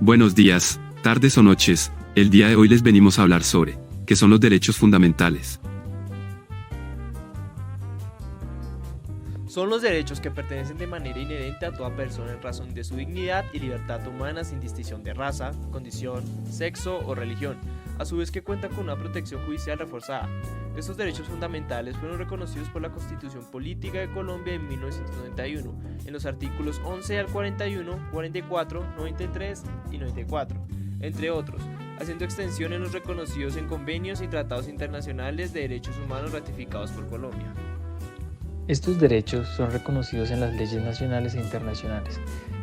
Buenos días, tardes o noches. El día de hoy les venimos a hablar sobre ¿qué son los derechos fundamentales? Son los derechos que pertenecen de manera inherente a toda persona en razón de su dignidad y libertad humana sin distinción de raza, condición, sexo o religión, a su vez que cuentan con una protección judicial reforzada. Estos derechos fundamentales fueron reconocidos por la Constitución Política de Colombia en 1991, en los artículos 11 al 41, 44, 93 y 94, entre otros, haciendo extensión en los reconocidos en convenios y tratados internacionales de derechos humanos ratificados por Colombia. Estos derechos son reconocidos en las leyes nacionales e internacionales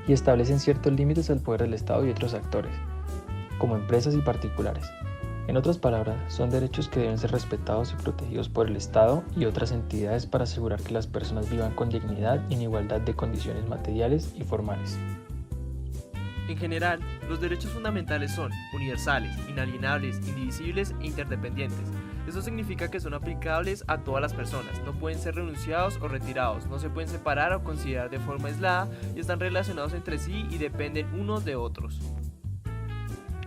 y establecen ciertos límites al poder del Estado y otros actores, como empresas y particulares. En otras palabras, son derechos que deben ser respetados y protegidos por el Estado y otras entidades para asegurar que las personas vivan con dignidad y en igualdad de condiciones materiales y formales. En general, los derechos fundamentales son universales, inalienables, indivisibles e interdependientes. Esto significa que son aplicables a todas las personas, no pueden ser renunciados o retirados, no se pueden separar o considerar de forma aislada y están relacionados entre sí y dependen unos de otros.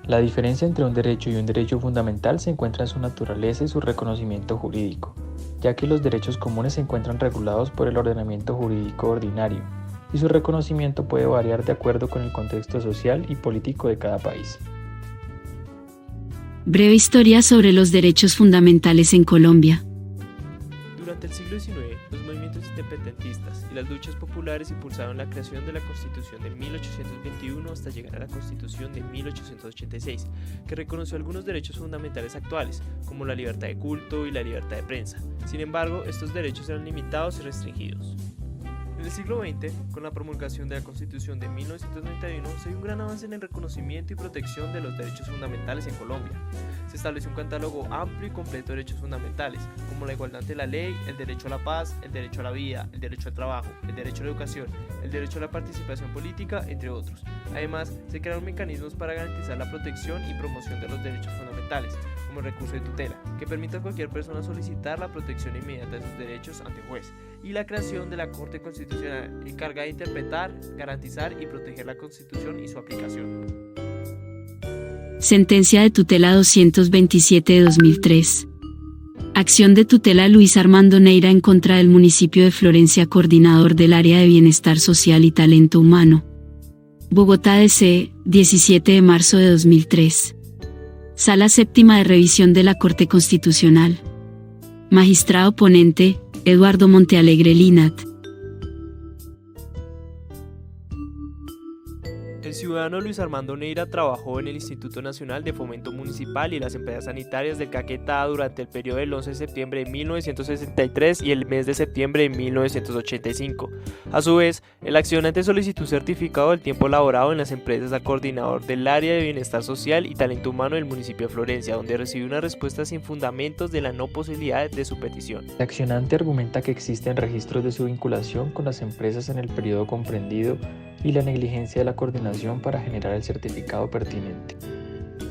La diferencia entre un derecho y un derecho fundamental se encuentra en su naturaleza y su reconocimiento jurídico, ya que los derechos comunes se encuentran regulados por el ordenamiento jurídico ordinario, y su reconocimiento puede variar de acuerdo con el contexto social y político de cada país. Breve historia sobre los derechos fundamentales en Colombia. Durante el siglo XIX, los movimientos independentistas y las luchas populares impulsaron la creación de la Constitución de 1821 hasta llegar a la Constitución de 1886, que reconoció algunos derechos fundamentales actuales, como la libertad de culto y la libertad de prensa. Sin embargo, estos derechos eran limitados y restringidos. En el siglo XX, con la promulgación de la Constitución de 1991, se dio un gran avance en el reconocimiento y protección de los derechos fundamentales en Colombia. Se estableció un catálogo amplio y completo de derechos fundamentales, como la igualdad ante la ley, el derecho a la paz, el derecho a la vida, el derecho al trabajo, el derecho a la educación, el derecho a la participación política, entre otros. Además, se crearon mecanismos para garantizar la protección y promoción de los derechos fundamentales, como el recurso de tutela, que permite a cualquier persona solicitar la protección inmediata de sus derechos ante juez, y la creación de la Corte Constitucional, encargada de interpretar, garantizar y proteger la Constitución y su aplicación. Sentencia de tutela 227 de 2003. Acción de tutela Luis Armando Neira en contra del municipio de Florencia, coordinador del área de bienestar social y talento humano. Bogotá, D.C., 17 de marzo de 2003. Sala séptima de revisión de la Corte Constitucional. Magistrado ponente, Eduardo Montealegre Linat. El ciudadano Luis Armando Neira trabajó en el Instituto Nacional de Fomento Municipal y las empresas sanitarias del Caquetá durante el periodo del 11 de septiembre de 1963 y el mes de septiembre de 1985. A su vez, el accionante solicitó un certificado del tiempo laborado en las empresas al coordinador del área de bienestar social y talento humano del municipio de Florencia, donde recibió una respuesta sin fundamentos de la no posibilidad de su petición. El accionante argumenta que existen registros de su vinculación con las empresas en el periodo comprendido y la negligencia de la coordinación para generar el certificado pertinente.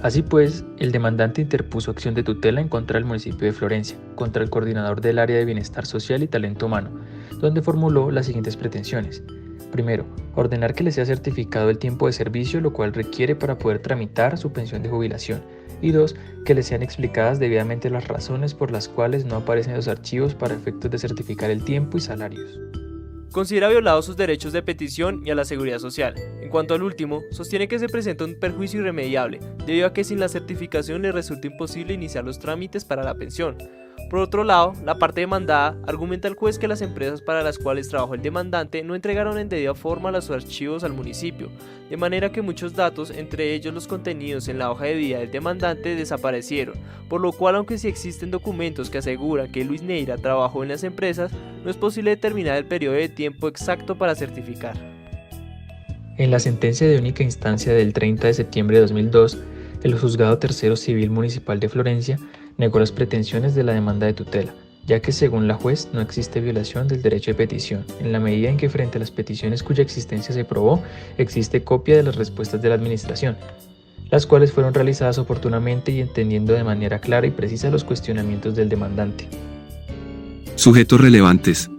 Así pues, el demandante interpuso acción de tutela en contra del municipio de Florencia, contra el coordinador del área de bienestar social y talento humano, donde formuló las siguientes pretensiones. Primero, ordenar que le sea certificado el tiempo de servicio, lo cual requiere para poder tramitar su pensión de jubilación. Y dos, que le sean explicadas debidamente las razones por las cuales no aparecen los archivos para efectos de certificar el tiempo y salarios. Considera violados sus derechos de petición y a la seguridad social. En cuanto al último, sostiene que se presenta un perjuicio irremediable, debido a que sin la certificación le resulta imposible iniciar los trámites para la pensión. Por otro lado, la parte demandada argumenta al juez que las empresas para las cuales trabajó el demandante no entregaron en debida forma los archivos al municipio, de manera que muchos datos, entre ellos los contenidos en la hoja de vida del demandante, desaparecieron, por lo cual aunque sí existen documentos que aseguran que Luis Neira trabajó en las empresas, no es posible determinar el periodo de tiempo exacto para certificar. En la sentencia de única instancia del 30 de septiembre de 2002, el Juzgado Tercero Civil Municipal de Florencia negó las pretensiones de la demanda de tutela, ya que según la juez no existe violación del derecho de petición, en la medida en que frente a las peticiones cuya existencia se probó, existe copia de las respuestas de la administración, las cuales fueron realizadas oportunamente y entendiendo de manera clara y precisa los cuestionamientos del demandante. Sujetos relevantes.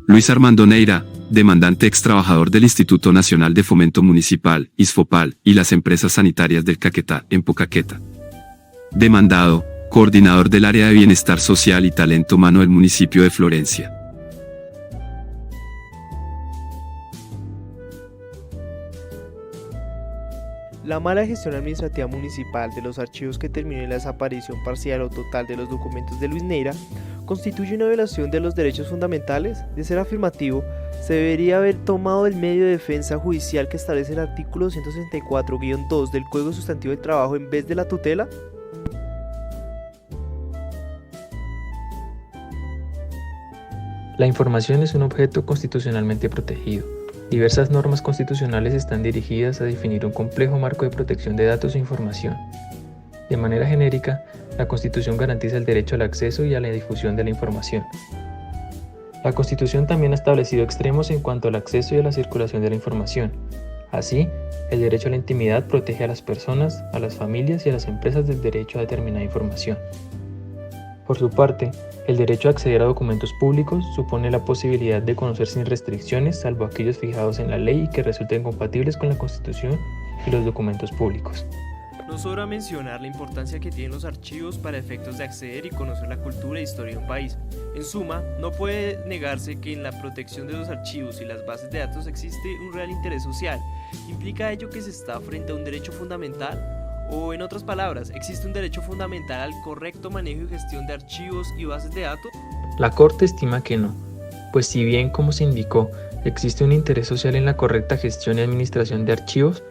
Luis Armando Neira, demandante ex trabajador del Instituto Nacional de Fomento Municipal, ISFOPAL, y las empresas sanitarias del Caquetá, Empocaqueta. Demandado, coordinador del área de bienestar social y talento humano del municipio de Florencia. La mala gestión administrativa municipal de los archivos que terminó en la desaparición parcial o total de los documentos de Luis Neira constituye una violación de los derechos fundamentales. De ser afirmativo, se debería haber tomado el medio de defensa judicial que establece el artículo 264-2 del Código Sustantivo del Trabajo en vez de la tutela. La información es un objeto constitucionalmente protegido. Diversas normas constitucionales están dirigidas a definir un complejo marco de protección de datos e información. De manera genérica, la Constitución garantiza el derecho al acceso y a la difusión de la información. La Constitución también ha establecido extremos en cuanto al acceso y a la circulación de la información. Así, el derecho a la intimidad protege a las personas, a las familias y a las empresas del derecho a determinada información. Por su parte, el derecho a acceder a documentos públicos supone la posibilidad de conocer sin restricciones, salvo aquellos fijados en la ley y que resulten compatibles con la Constitución y los documentos públicos. No sobra mencionar la importancia que tienen los archivos para efectos de acceder y conocer la cultura e historia de un país. En suma, no puede negarse que en la protección de los archivos y las bases de datos existe un real interés social. ¿Implica ello que se está frente a un derecho fundamental? O en otras palabras, ¿existe un derecho fundamental al correcto manejo y gestión de archivos y bases de datos? La Corte estima que no, pues si bien, como se indicó, existe un interés social en la correcta gestión y administración de archivos,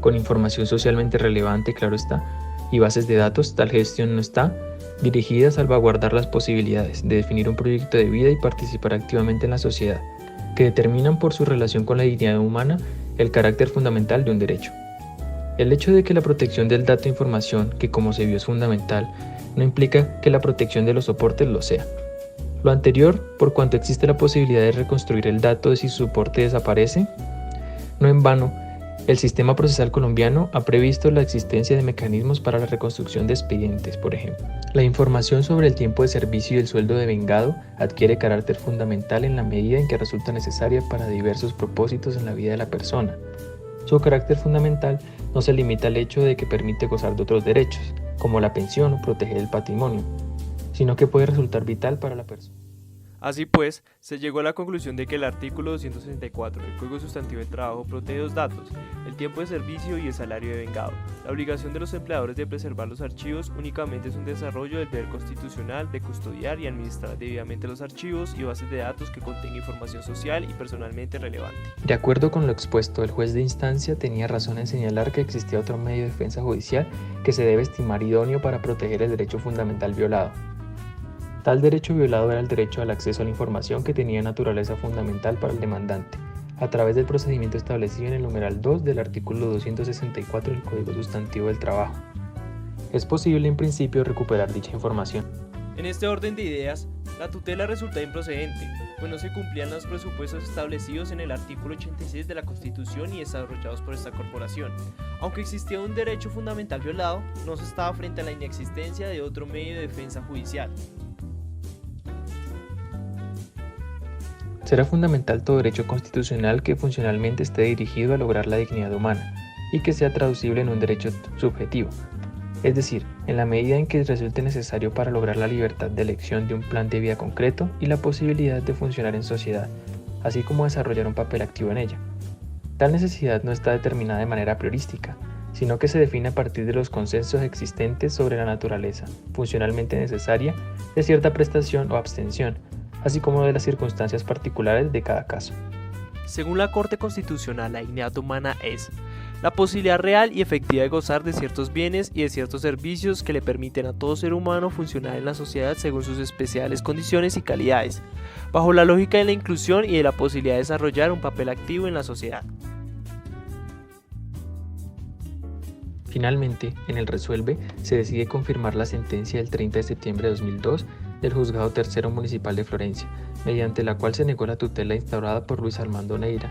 con información socialmente relevante, claro está, y bases de datos, tal gestión no está dirigida a salvaguardar las posibilidades de definir un proyecto de vida y participar activamente en la sociedad, que determinan por su relación con la dignidad humana el carácter fundamental de un derecho. El hecho de que la protección del dato e información, que como se vio es fundamental, no implica que la protección de los soportes lo sea. Lo anterior, por cuanto existe la posibilidad de reconstruir el dato si su soporte desaparece. No en vano, el sistema procesal colombiano ha previsto la existencia de mecanismos para la reconstrucción de expedientes, por ejemplo. La información sobre el tiempo de servicio y el sueldo devengado adquiere carácter fundamental en la medida en que resulta necesaria para diversos propósitos en la vida de la persona. Su carácter fundamental no se limita al hecho de que permite gozar de otros derechos, como la pensión o proteger el patrimonio, sino que puede resultar vital para la persona. Así pues, se llegó a la conclusión de que el artículo 264 del Código Sustantivo del Trabajo protege dos datos, el tiempo de servicio y el salario devengado. La obligación de los empleadores de preservar los archivos únicamente es un desarrollo del deber constitucional de custodiar y administrar debidamente los archivos y bases de datos que contengan información social y personalmente relevante. De acuerdo con lo expuesto, el juez de instancia tenía razón en señalar que existía otro medio de defensa judicial que se debe estimar idóneo para proteger el derecho fundamental violado. Tal derecho violado era el derecho al acceso a la información que tenía naturaleza fundamental para el demandante, a través del procedimiento establecido en el numeral 2 del artículo 264 del Código Sustantivo del Trabajo. Es posible en principio recuperar dicha información. En este orden de ideas, la tutela resulta improcedente, pues no se cumplían los presupuestos establecidos en el artículo 86 de la Constitución y desarrollados por esta corporación. Aunque existía un derecho fundamental violado, no se estaba frente a la inexistencia de otro medio de defensa judicial. Será fundamental todo derecho constitucional que funcionalmente esté dirigido a lograr la dignidad humana y que sea traducible en un derecho subjetivo, es decir, en la medida en que resulte necesario para lograr la libertad de elección de un plan de vida concreto y la posibilidad de funcionar en sociedad, así como desarrollar un papel activo en ella. Tal necesidad no está determinada de manera priorística, sino que se define a partir de los consensos existentes sobre la naturaleza funcionalmente necesaria de cierta prestación o abstención, así como de las circunstancias particulares de cada caso. Según la Corte Constitucional, la dignidad humana es la posibilidad real y efectiva de gozar de ciertos bienes y de ciertos servicios que le permiten a todo ser humano funcionar en la sociedad según sus especiales condiciones y calidades, bajo la lógica de la inclusión y de la posibilidad de desarrollar un papel activo en la sociedad. Finalmente, en el resuelve, se decide confirmar la sentencia del 30 de septiembre de 2002 del Juzgado Tercero Municipal de Florencia, mediante la cual se negó la tutela instaurada por Luis Armando Neira,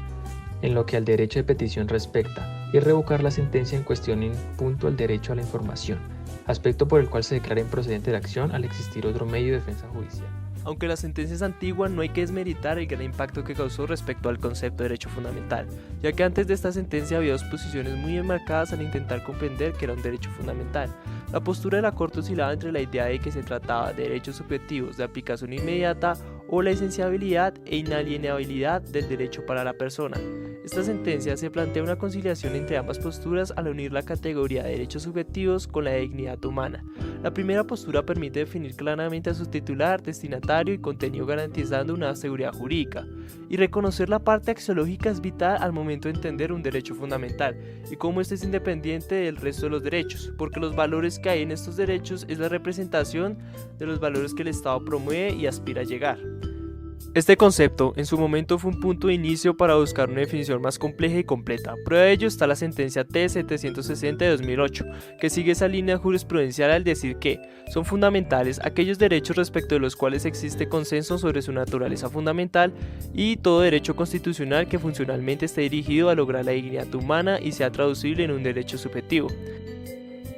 en lo que al derecho de petición respecta, y revocar la sentencia en cuestión en punto al derecho a la información, aspecto por el cual se declara improcedente la acción al existir otro medio de defensa judicial. aunque la sentencia es antigua, no hay que desmeritar el gran impacto que causó respecto al concepto de derecho fundamental, ya que antes de esta sentencia había dos posiciones muy enmarcadas al intentar comprender que era un derecho fundamental. La postura de la Corte oscilaba entre la idea de que se trataba de derechos subjetivos de aplicación inmediata o la esenciabilidad e inalienabilidad del derecho para la persona. Esta sentencia se plantea una conciliación entre ambas posturas al unir la categoría de derechos subjetivos con la dignidad humana. La primera postura permite definir claramente a su titular, destinatario y contenido, garantizando una seguridad jurídica, y reconocer la parte axiológica es vital al momento de entender un derecho fundamental y cómo este es independiente del resto de los derechos, porque los valores que hay en estos derechos es la representación de los valores que el Estado promueve y aspira a llegar. Este concepto en su momento fue un punto de inicio para buscar una definición más compleja y completa. Prueba de ello está la sentencia T-760 de 2008, que sigue esa línea jurisprudencial al decir que son fundamentales aquellos derechos respecto de los cuales existe consenso sobre su naturaleza fundamental y todo derecho constitucional que funcionalmente esté dirigido a lograr la dignidad humana y sea traducible en un derecho subjetivo.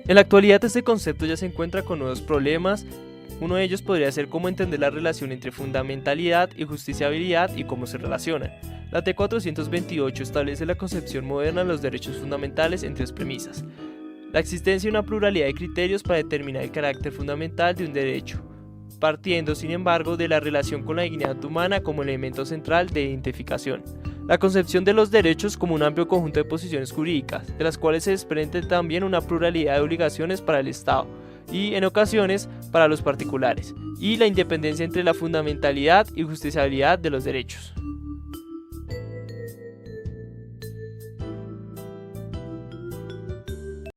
En la actualidad este concepto ya se encuentra con nuevos problemas. Uno de ellos podría ser cómo entender la relación entre fundamentalidad y justiciabilidad y cómo se relacionan. La T-428 establece la concepción moderna de los derechos fundamentales en tres premisas: la existencia de una pluralidad de criterios para determinar el carácter fundamental de un derecho, partiendo sin embargo de la relación con la dignidad humana como elemento central de identificación. La concepción de los derechos como un amplio conjunto de posiciones jurídicas, de las cuales se desprende también una pluralidad de obligaciones para el Estado y, en ocasiones, para los particulares, y la independencia entre la fundamentalidad y justiciabilidad de los derechos.